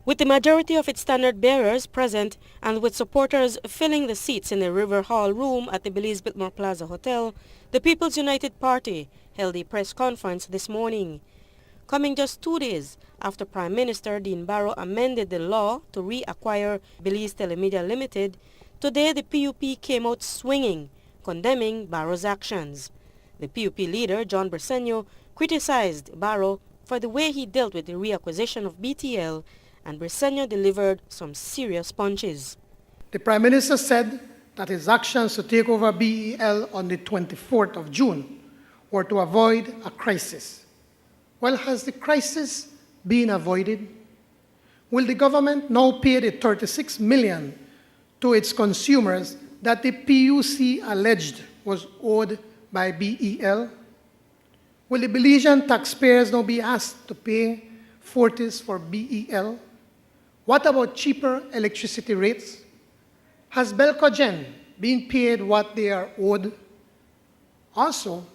With the majority of its standard bearers present and with supporters filling the seats in the River Hall room at the Belize Biltmore Plaza Hotel, the People's United Party held a press conference this morning. Coming just 2 days after Prime Minister Dean Barrow amended the law to reacquire Belize Telemedia Limited, today the PUP came out swinging, condemning Barrow's actions. The PUP leader, John Briceño, criticized Barrow for the way he dealt with the reacquisition of BTL, and Briceño delivered some serious punches. The Prime Minister said that his actions to take over BEL on the 24th of June were to avoid a crisis. Well, has the crisis been avoided? Will the government now pay the $36 million to its consumers that the PUC alleged was owed by BEL? Will the Belizean taxpayers now be asked to pay forties for BEL? What about cheaper electricity rates? Has Belcogen been paid what they are owed? Also,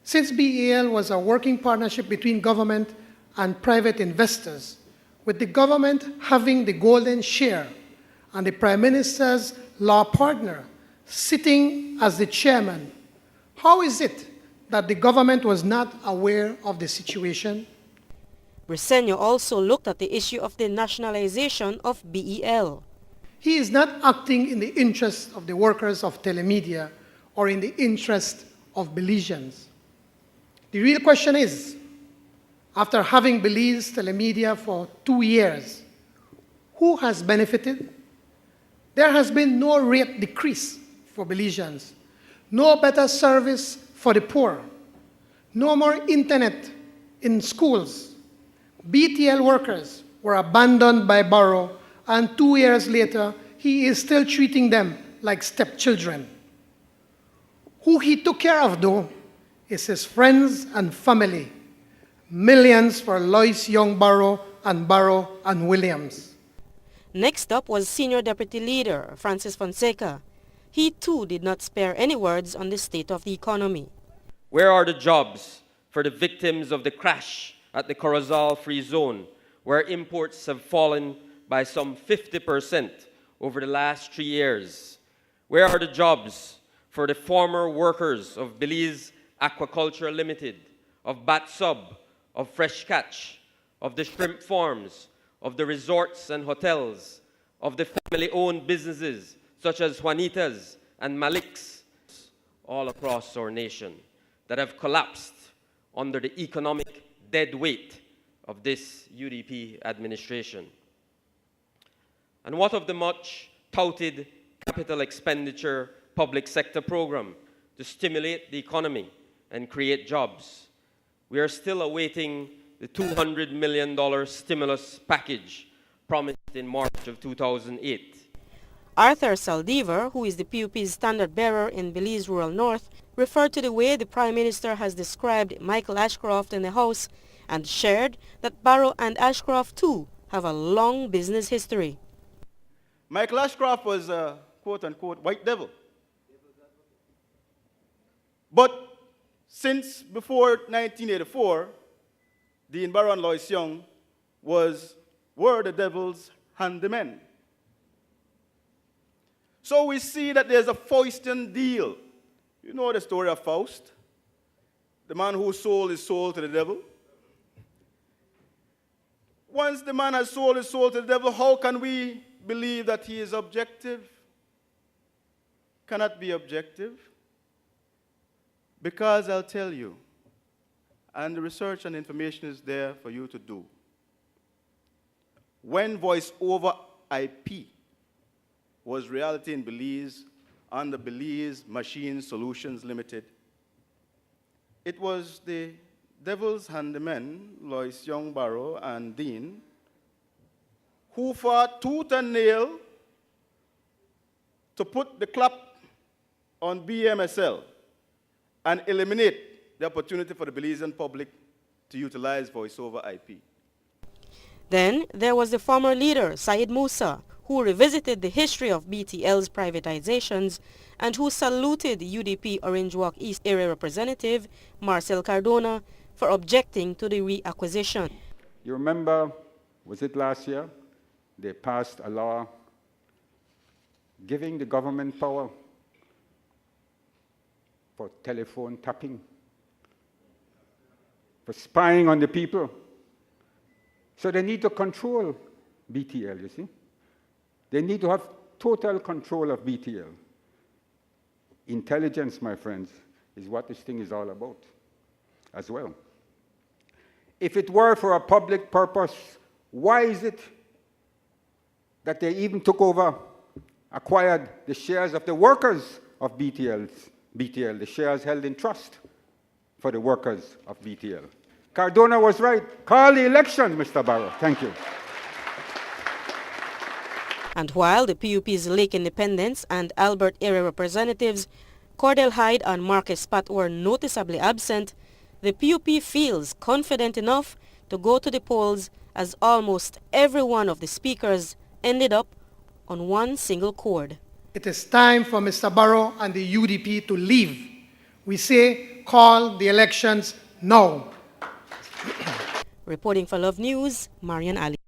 since BEL was a working partnership between government and private investors, with the government having the golden share and the Prime Minister's law partner sitting as the chairman, how is it that the government was not aware of the situation? Briceño also looked at the issue of the nationalization of BEL. He is not acting in the interest of the workers of telemedia or in the interest of Belizeans. The real question is, after having Belize telemedia for 2 years, who has benefited? There has been no rate decrease for Belizeans, no better service for the poor, no more internet in schools. BTL workers were abandoned by Barrow, and 2 years later, he is still treating them like stepchildren. Who he took care of, though, is his friends and family. Millions for Lois Young Barrow and Williams. Next up was Senior Deputy Leader Francis Fonseca. He too did not spare any words on the state of the economy. Where are the jobs for the victims of the crash at the Corozal Free Zone, where imports have fallen by some 50% over the last 3 years? Where are the jobs for the former workers of Belize Aquaculture Limited, of Bat Sub, of Fresh Catch, of the shrimp farms, of the resorts and hotels, of the family-owned businesses such as Juanita's and Malik's all across our nation that have collapsed under the economic dead weight of this UDP administration? And what of the much touted capital expenditure public sector program to stimulate the economy and create jobs? We are still awaiting the $200 million stimulus package promised in March of 2008. Arthur Saldivar, who is the PUP's standard bearer in Belize Rural North, referred to the way the Prime Minister has described Michael Ashcroft in the House and shared that Barrow and Ashcroft too have a long business history. Michael Ashcroft was a quote-unquote white devil. But since before 1984, Dean Barrow and Lois Young were the devil's handymen. So we see that there's a Faustian deal. You know the story of Faust, the man who sold his soul to the devil. Once the man has sold his soul to the devil, how can we believe that he is objective? Cannot be objective. Because I'll tell you, and the research and information is there for you to do. When voice over IP was reality in Belize under Belize Machine Solutions Limited, it was the devil's handymen, Lois Young Barrow and Dean, who fought tooth and nail to put the clap on BMSL and eliminate the opportunity for the Belizean public to utilize voice over IP. Then there was the former leader, Said Musa, who revisited the history of BTL's privatizations and who saluted UDP Orange Walk East Area Representative Marcel Cardona for objecting to the reacquisition. You remember, was it last year, they passed a law giving the government power for telephone tapping, for spying on the people. So they need to control BTL, you see. They need to have total control of BTL. Intelligence, my friends, is what this thing is all about as well. If it were for a public purpose, why is it that they even took over, acquired the shares of the workers of BTL, the shares held in trust for the workers of BTL? Cardona was right. Call the elections, Mr. Barrow. Thank you. And while the PUP's Lake Independence and Albert area representatives Cordell Hyde and Marcus Spat were noticeably absent, the PUP feels confident enough to go to the polls as almost every one of the speakers ended up on one single chord. It is time for Mr. Barrow and the UDP to leave. We say call the elections now. Reporting for Love News, Marian Ali.